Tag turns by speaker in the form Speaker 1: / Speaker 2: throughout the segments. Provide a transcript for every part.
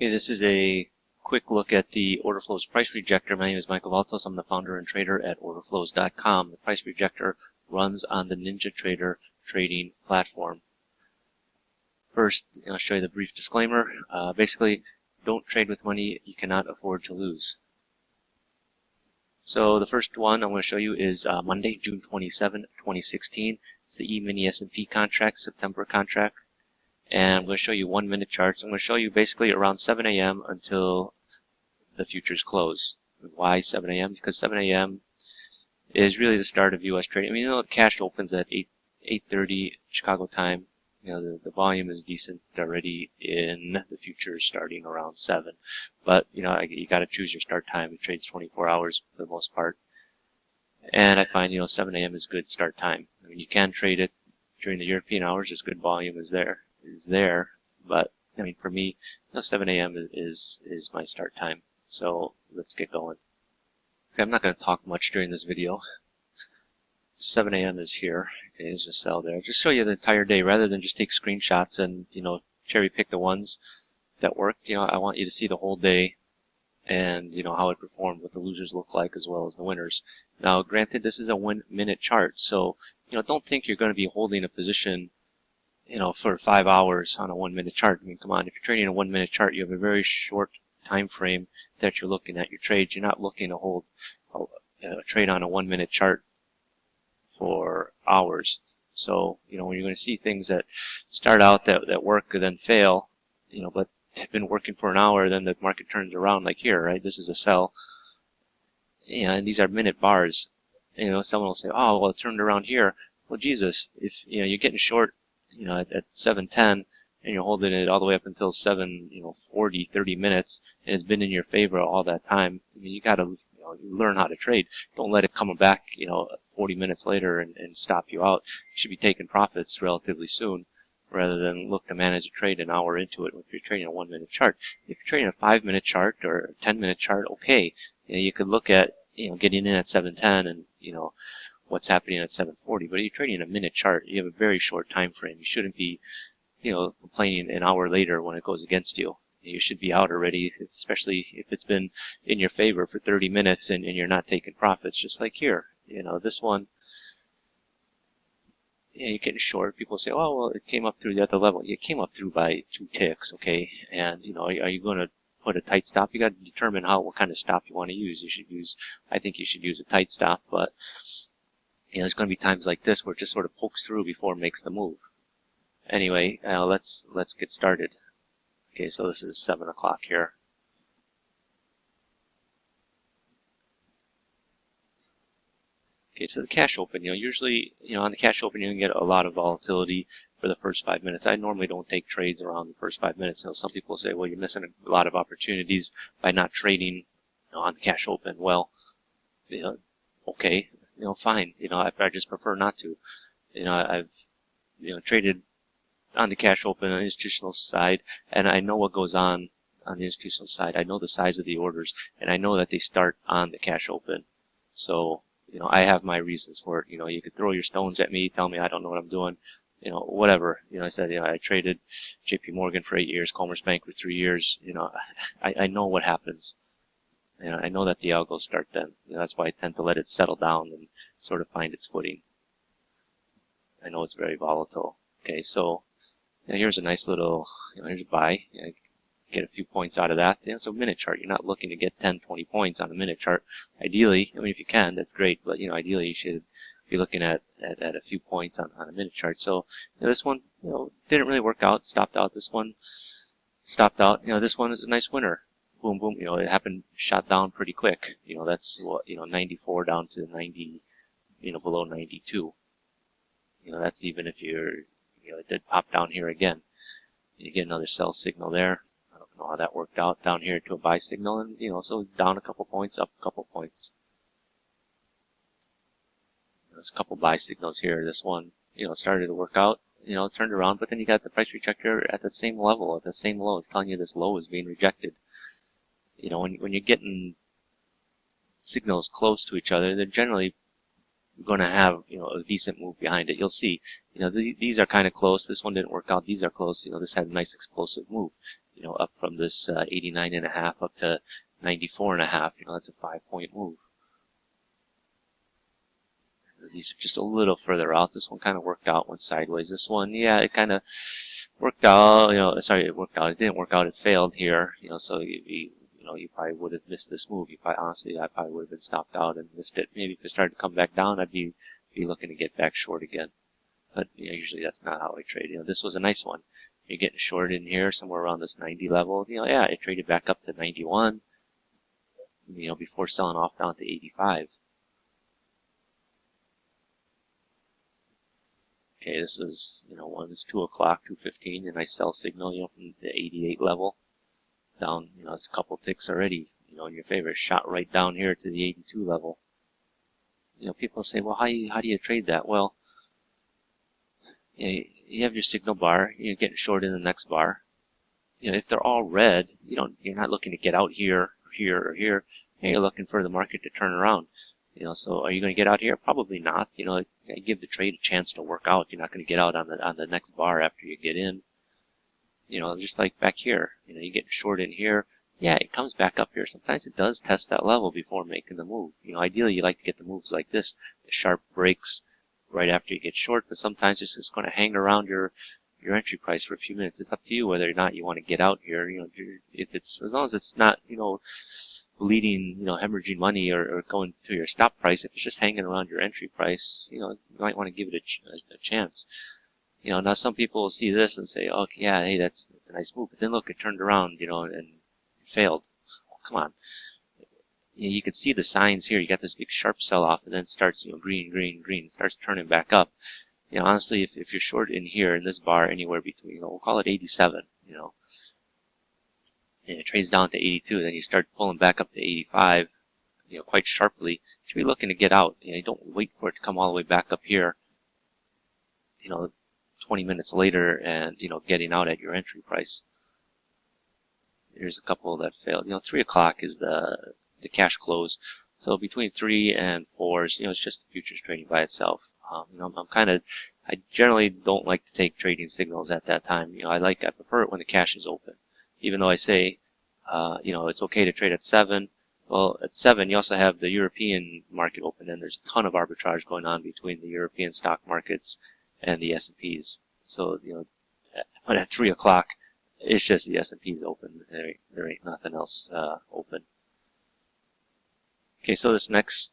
Speaker 1: Okay, this is a quick look at the Orderflows Price Rejector. My name is Michael Valtos. I'm the founder and trader at Orderflows.com. The Price Rejector runs on the NinjaTrader trading platform. First, I'll show you the brief disclaimer. Basically, don't trade with money you cannot afford to lose. So the first one I'm going to show you is Monday, June 27, 2016. It's the E-mini S&P contract, September contract. And I'm going to show you 1 minute charts. I'm going to show you basically around 7 a.m. until the futures close. Why 7 a.m.? Because 7 a.m. is really the start of U.S. trading. I mean, the cash opens at 8:30 Chicago time. The volume is decent already in the futures starting around 7. But, you got to choose your start time. It trades 24 hours for the most part. And I find, 7 a.m. is a good start time. I mean, you can trade it during the European hours. There's good volume is there, but I mean, for me, 7 a.m. is my start time. So let's get going. Okay, I'm not going to talk much during this video. 7 a.m. is here. Okay, there's a sell there. Just show you the entire day rather than just take screenshots and cherry pick the ones that worked. I want you to see the whole day and how it performed, what the losers look like as well as the winners. Now, granted, this is a 1 minute chart, so don't think you're going to be holding a position for 5 hours on a 1 minute chart. I mean, come on, if you're trading a 1 minute chart, you have a very short time frame that you're looking at your trades. You're not looking to hold a trade on a 1 minute chart for hours. So, when you're going to see things that start out that work and then fail, but they've been working for an hour, then the market turns around like here, right? This is a sell. And these are minute bars. Someone will say, oh, well, it turned around here. Well, Jesus, if, you're getting short, at 7:10, and you're holding it all the way up until 7:40, 30 minutes, and it's been in your favor all that time. I mean, you got to learn how to trade. Don't let it come back 40 minutes later and stop you out. You should be taking profits relatively soon, rather than look to manage a trade an hour into it. If you're trading a 1 minute chart, if you're trading a 5 minute chart or a 10 minute chart, okay, you could look at getting in at 7:10 and what's happening at 7:40. But if you're trading a minute chart, you have a very short time frame. You shouldn't be, complaining an hour later when it goes against you. You should be out already, especially if it's been in your favor for 30 minutes and you're not taking profits, just like here. This one, you're getting short. People say, oh, well, it came up through the other level. It came up through by 2 ticks, okay? And, are you going to put a tight stop? You got to determine what kind of stop you want to use. I think you should use a tight stop, but there's going to be times like this where it just sort of pokes through before it makes the move. Anyway, let's get started. Okay, so this is 7 o'clock here. Okay, so the cash open, usually, on the cash open, you can get a lot of volatility for the first 5 minutes. I normally don't take trades around the first 5 minutes. Some people say, well, you're missing a lot of opportunities by not trading on the cash open. Well, okay. Fine. I just prefer not to. I've, traded on the cash open on the institutional side, and I know what goes on the institutional side. I know the size of the orders, and I know that they start on the cash open. So, I have my reasons for it. You could throw your stones at me, tell me I don't know what I'm doing, whatever. I said, I traded JP Morgan for 8 years, Commerce Bank for 3 years. I know what happens. I know that the algos start then. That's why I tend to let it settle down and sort of find its footing. I know it's very volatile. Okay, so here's a nice little, here's a buy. Get a few points out of that. So minute chart, you're not looking to get 10, 20 points on a minute chart. Ideally, I mean, if you can, that's great. But, ideally you should be looking at a few points on a minute chart. So this one, didn't really work out. Stopped out. This one stopped out. This one is a nice winner. Boom, boom, it happened, shot down pretty quick. That's what, 94 down to 90, below 92. That's even if it did pop down here again. You get another sell signal there. I don't know how that worked out. Down here to a buy signal, and, so it's down a couple points, up a couple points. There's a couple buy signals here. This one, started to work out, turned around, but then you got the price rejector at the same level, at the same low. It's telling you this low is being rejected. When you're getting signals close to each other, they're generally going to have, a decent move behind it. You'll see, these are kind of close. This one didn't work out. These are close. This had a nice explosive move. up from this 89.5 up to 94.5. That's a 5-point move. These are just a little further out. This one kind of worked out, went sideways. This one, yeah, it kind of worked out. Sorry, it worked out. It didn't work out. It failed here. So you probably would have missed this move. Honestly, I probably would have been stopped out and missed it. Maybe if it started to come back down, I'd be looking to get back short again. But usually that's not how I trade. This was a nice one. You're getting short in here, somewhere around this 90 level. Yeah, it traded back up to 91. Before selling off down to 85. Okay, this was, one is 2 o'clock, 2:15, a nice sell signal, from the 88 level down, it's a couple ticks already, in your favor. Shot right down here to the 82 level. People say, well, how do you trade that? Well, you have your signal bar, you're getting short in the next bar. If they're all red, you're not looking to get out here, or here, or here. You're looking for the market to turn around. So are you going to get out here? Probably not. Give the trade a chance to work out. You're not going to get out on the next bar after you get in. Just like back here. You get short in here. Yeah, it comes back up here. Sometimes it does test that level before making the move. Ideally, you like to get the moves like this, the sharp breaks right after you get short. But sometimes it's just going to hang around your entry price for a few minutes. It's up to you whether or not you want to get out here. If it's, as long as it's not, bleeding, hemorrhaging money or going to your stop price. If it's just hanging around your entry price, you might want to give it a chance. Now some people will see this and say, okay, yeah, hey, that's a nice move. But then look, it turned around, and failed. Oh, come on. You can see the signs here. You got this big sharp sell-off, and then it starts, green, green, green. It starts turning back up. Honestly, if you're short in here in this bar, anywhere between, we'll call it 87, and it trades down to 82, then you start pulling back up to 85, quite sharply. You should be looking to get out. You don't wait for it to come all the way back up here, 20 minutes later and, getting out at your entry price. There's a couple that failed. 3 o'clock is the cash close. So between 3 and 4, it's just the futures trading by itself. I generally don't like to take trading signals at that time. I prefer it when the cash is open. Even though I say, it's okay to trade at 7. Well, at 7, you also have the European market open, and there's a ton of arbitrage going on between the European stock markets and the S&Ps. So, but at 3 o'clock, it's just the S&Ps open. There ain't nothing else open. Okay, so this next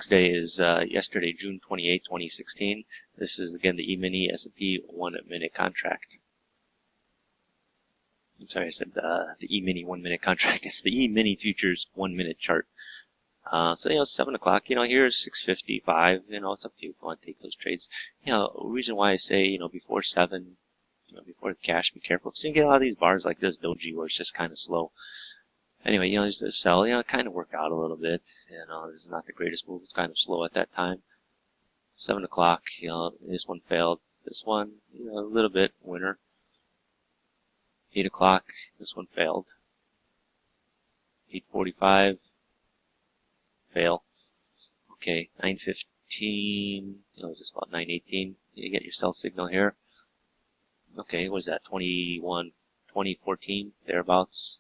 Speaker 1: day is yesterday, June 28, 2016. This is again the E-mini S&P 1-minute contract. I'm sorry, I said the E-mini 1-minute contract. It's the E-mini futures 1-minute chart. So 7 o'clock. Here's 6:55. It's up to you if you want to take those trades. The reason why I say before 7, before the cash, be careful because you can get a lot of these bars like this doji where it's just kind of slow. Anyway, just a sell. It kind of worked out a little bit. This is not the greatest move. It's kind of slow at that time. 7 o'clock. This one failed. This one, a little bit winner. 8 o'clock, this one failed. 8:45, fail. Okay, 9:15, is this about 9:18? You get your sell signal here. Okay, what is that, 2014, thereabouts?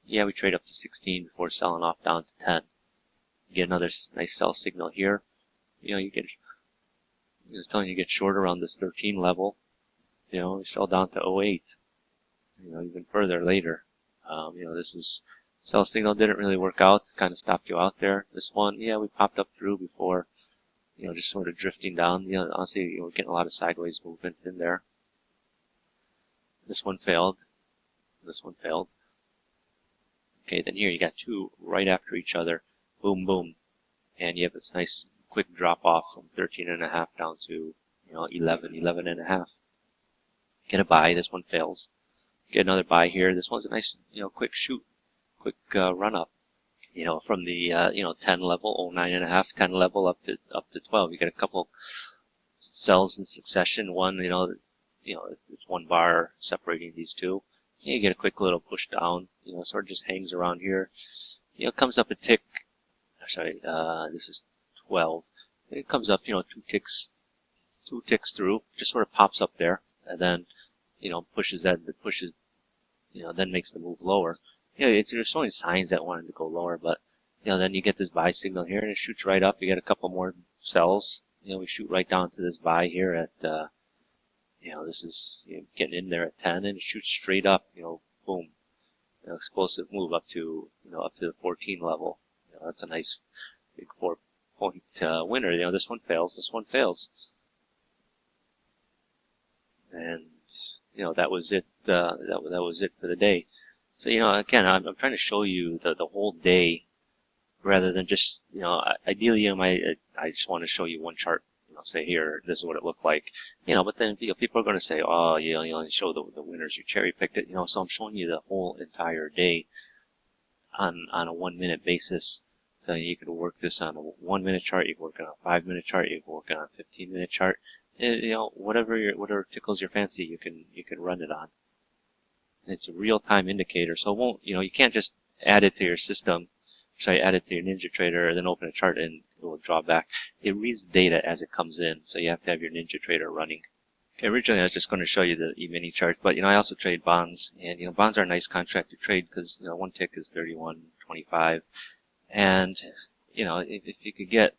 Speaker 1: Yeah, we trade up to 16 before selling off down to 10. You get another nice sell signal here. You get, I was telling you, get short around this 13 level. We sell down to 08, even further later. This is sell signal didn't really work out, kind of stopped you out there. This one, yeah, we popped up through before, just sort of drifting down. Honestly, we're getting a lot of sideways movement in there. This one failed. This one failed. Okay, then here you got two right after each other. Boom, boom. And you have this nice quick drop off from 13.5 down to, 11, 11.5. Get a buy. This one fails. Get another buy here. This one's a nice, quick shoot, quick run up. From the 10 level, 9.5, 10 level up to 12. You get a couple sells in succession. One, it's one bar separating these two. You get a quick little push down. Sort of just hangs around here. Comes up a tick. Sorry, this is 12. It comes up, two ticks through. Just sort of pops up there, and then pushes, then makes the move lower. It's showing signs that wanted to go lower, but then you get this buy signal here, and it shoots right up. You get a couple more sells. We shoot right down to this buy here at, this is getting in there at 10, and it shoots straight up. Boom, explosive move up to the 14 level. That's a nice big 4-point winner. This one fails. This one fails, and that was it. That was it for the day. So again, I'm trying to show you the whole day, rather than just ideally I just want to show you one chart. Say here, this is what it looked like. But then people are going to say, oh, you only show the winners. You cherry picked it. So I'm showing you the whole entire day on a 1 minute basis. So you could work this on a 1 minute chart. You can work on a 5 minute chart. You can work on a 15 minute chart. Whatever tickles your fancy, you can run it on. It's a real-time indicator, so it won't, you can't just add it to your system, add it to your NinjaTrader, and then open a chart and it will draw back. It reads data as it comes in, so you have to have your NinjaTrader running. Okay, originally I was just going to show you the E-mini chart, but I also trade bonds, and bonds are a nice contract to trade because one tick is 31.25, and if you could get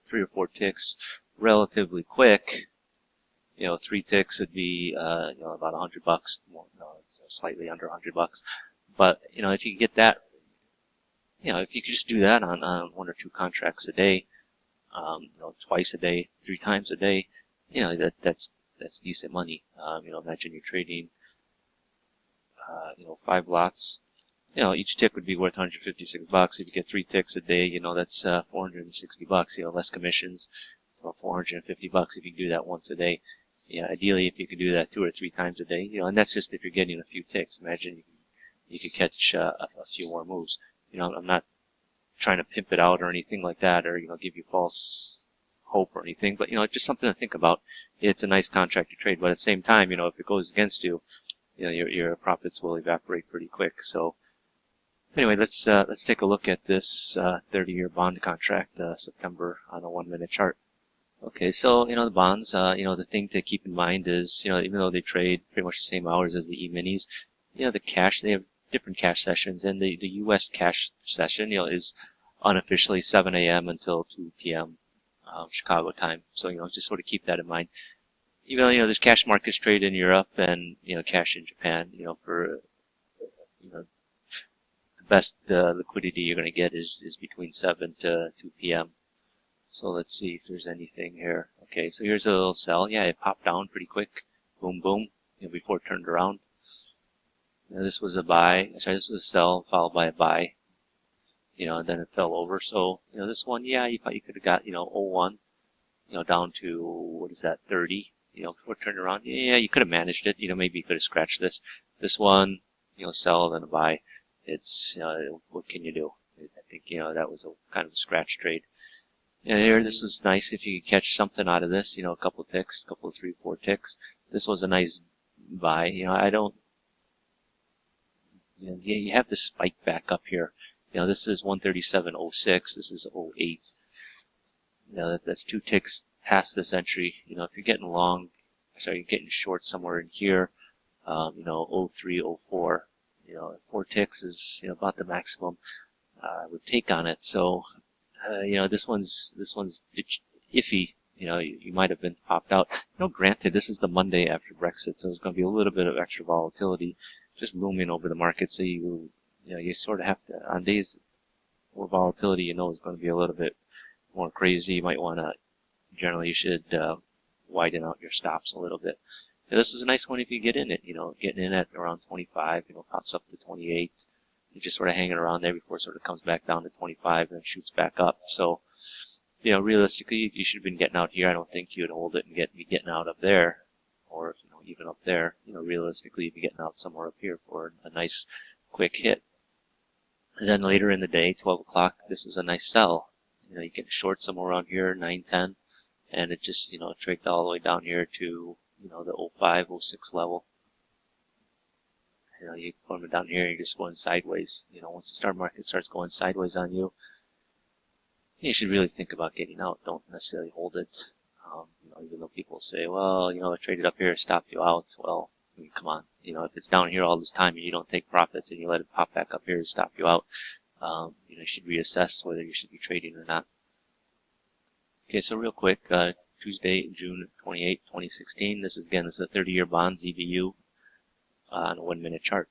Speaker 1: 3 or 4 ticks relatively quick, 3 ticks would be about $100, slightly under $100. But if you get that, if you could just do that on 1 or 2 contracts a day, twice a day, 3 times a day, that's decent money. Imagine you're trading 5 lots. Each tick would be worth $156. If you get 3 ticks a day, that's $460. Less commissions. It's about $450 if you do that once a day. Ideally, if you could do that 2 or 3 times a day, and that's just if you're getting a few ticks. Imagine you could catch a few more moves. I'm not trying to pimp it out or anything like that, or give you false hope or anything, but just something to think about. It's a nice contract to trade, but at the same time, if it goes against you, your profits will evaporate pretty quick. So anyway, let's take a look at this 30-year bond contract, September, on a 1 minute chart. Okay, so the bonds, the thing to keep in mind is, even though they trade pretty much the same hours as the E-minis, the cash, they have different cash sessions, and the U.S. cash session, is unofficially 7 a.m. until 2 p.m. Chicago time. So just sort of keep that in mind. Even though there's cash markets trade in Europe and cash in Japan, for the best liquidity you're going to get is between 7 to 2 p.m. So let's see if there's anything here. Okay, so here's a little sell. Yeah, it popped down pretty quick. Boom, boom. Before it turned around. This was a buy. Sorry, this was a sell followed by a buy. And then it fell over. So this one, yeah, you could have got 01. Down to what is that, 30. Before it turned around. Yeah, you could have managed it. Maybe you could have scratched this. This one, sell then a buy. It's what can you do? I think that was a kind of a scratch trade. And here, this was nice if you could catch something out of this, a couple of ticks, a couple of 3 or 4 ticks. This was a nice buy. I don't, you have the spike back up here. This is 137.06. This is 08. That's 2 ticks past this entry. If you're getting long, you're getting short somewhere in here, 03, 04. 4 ticks is about the maximum I would take on it. So. This one's iffy. You might have been popped out. Granted, this is the Monday after Brexit, so there's going to be a little bit of extra volatility just looming over the market. So you sort of have to, on days where volatility, is going to be a little bit more crazy. You might want to, generally, you should widen out your stops a little bit. This is a nice one if you get in it. Getting in at around 25, pops up to 28. You're just sort of hanging around there before it sort of comes back down to 25 and shoots back up. So, realistically, you should have been getting out here. I don't think you would hold it and be getting out up there, or even up there. Realistically, you'd be getting out somewhere up here for a nice quick hit. And then later in the day, 12 o'clock, this is a nice sell. You get short somewhere around here, 9:10, and it just traded all the way down here to the 05, 06 level. You form it down here, you're just going sideways. Once the stock market starts going sideways on you, you should really think about getting out. Don't necessarily hold it. Even though people say, well, it traded up here, stopped you out. Well, I mean, come on, you know, if it's down here all this time and you don't take profits and you let it pop back up here to stop you out, you know, you should reassess whether you should be trading or not. Okay, so real quick, Tuesday, June 28, 2016. This is again, this is a 30-year bond ZBU on a 1-minute chart.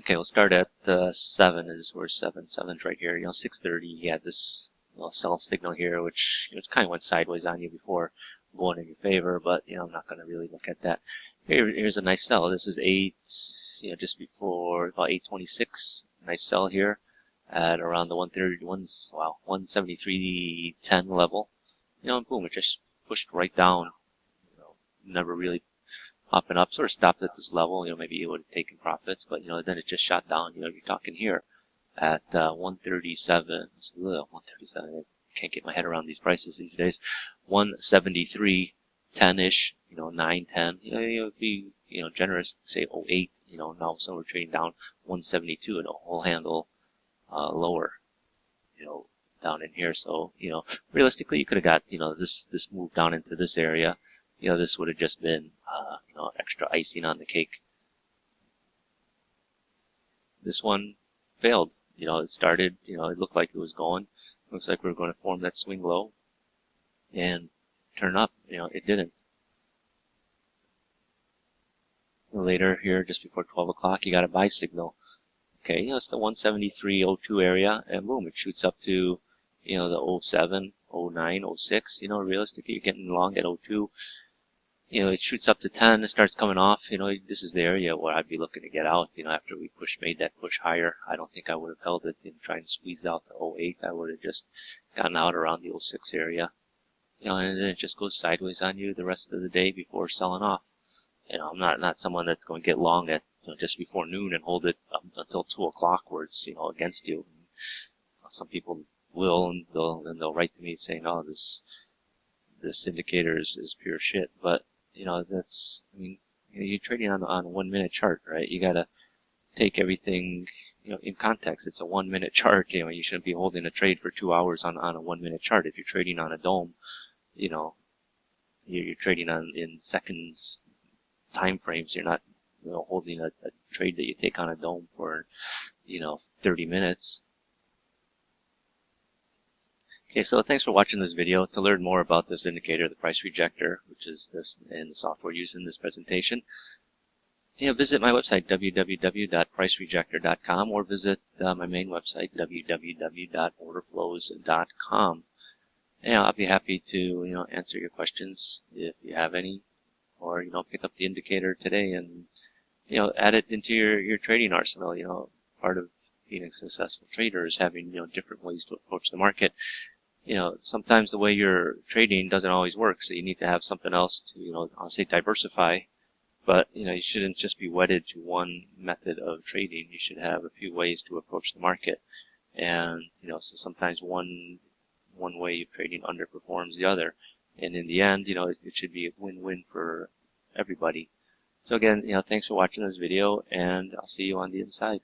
Speaker 1: Okay, we'll start at 7 is where 7's right here. You know, 6:30. You had this sell signal here, which, you know, kind of went sideways on you before going in your favor, but, you know, I'm not going to really look at that. Here's a nice sell. This is 8, you know, just before about 8:26. Nice sell here at around the 173.10 level. You know, and boom, it just pushed right down. You know, never really popping up, sort of stopped at this level. You know, maybe it would have taken profits, but, you know, then it just shot down. You know, you're talking here at 137. 137. I can't get my head around these prices these days. 173.10-ish. You know, 9.10. You know, it would be, you know, generous. Say 08. You know, now some we're trading down 172 and a whole handle lower. You know, down in here. So, you know, realistically, you could have got, you know, this move down into this area. You know, this would have just been, you know, extra icing on the cake. This one failed. You know, it started, you know, it looked like it was going. Looks like we were going to form that swing low and turn up. You know, it didn't. Later here, just before 12 o'clock, you got a buy signal. Okay, you know, it's the 173.02 area, and boom, it shoots up to, you know, the 07, 09, 06. You know, realistically, you're getting long at 02. You know, it shoots up to 10, it starts coming off. You know, this is the area where I'd be looking to get out. You know, after we made that push higher, I don't think I would have held it and tried to squeeze out to 08. I would have just gotten out around the 06 area. You know, and then it just goes sideways on you the rest of the day before selling off. You know, I'm not someone that's going to get long at, you know, just before noon and hold it up until 2 o'clock where it's, you know, against you. And some people will, and they'll write to me saying, "Oh, this indicator is pure shit." But, you know, that's, I mean, you know, you're trading on a 1-minute chart, right? You got to take everything, you know, in context. It's a 1-minute chart. You know, you shouldn't be holding a trade for 2 hours on a 1-minute chart. If you're trading on a dome, you know, you're trading in seconds time frames. You're not, you know, holding a trade that you take on a dome for, you know, 30 minutes. Okay, so thanks for watching this video. To learn more about this indicator, the Price Rejector, which is this and the software used in this presentation, you know, visit my website, www.pricerejector.com, or visit my main website, www.orderflows.com. You know, I'll be happy to, you know, answer your questions if you have any, or, you know, pick up the indicator today and, you know, add it into your trading arsenal. You know, part of being a successful trader is having, you know, different ways to approach the market. You know, sometimes the way you're trading doesn't always work, so you need to have something else to, you know, I'll say diversify. But, you know, you shouldn't just be wedded to one method of trading. You should have a few ways to approach the market. And, you know, so sometimes one way of trading underperforms the other. And in the end, you know, it should be a win-win for everybody. So again, you know, thanks for watching this video, and I'll see you on the inside.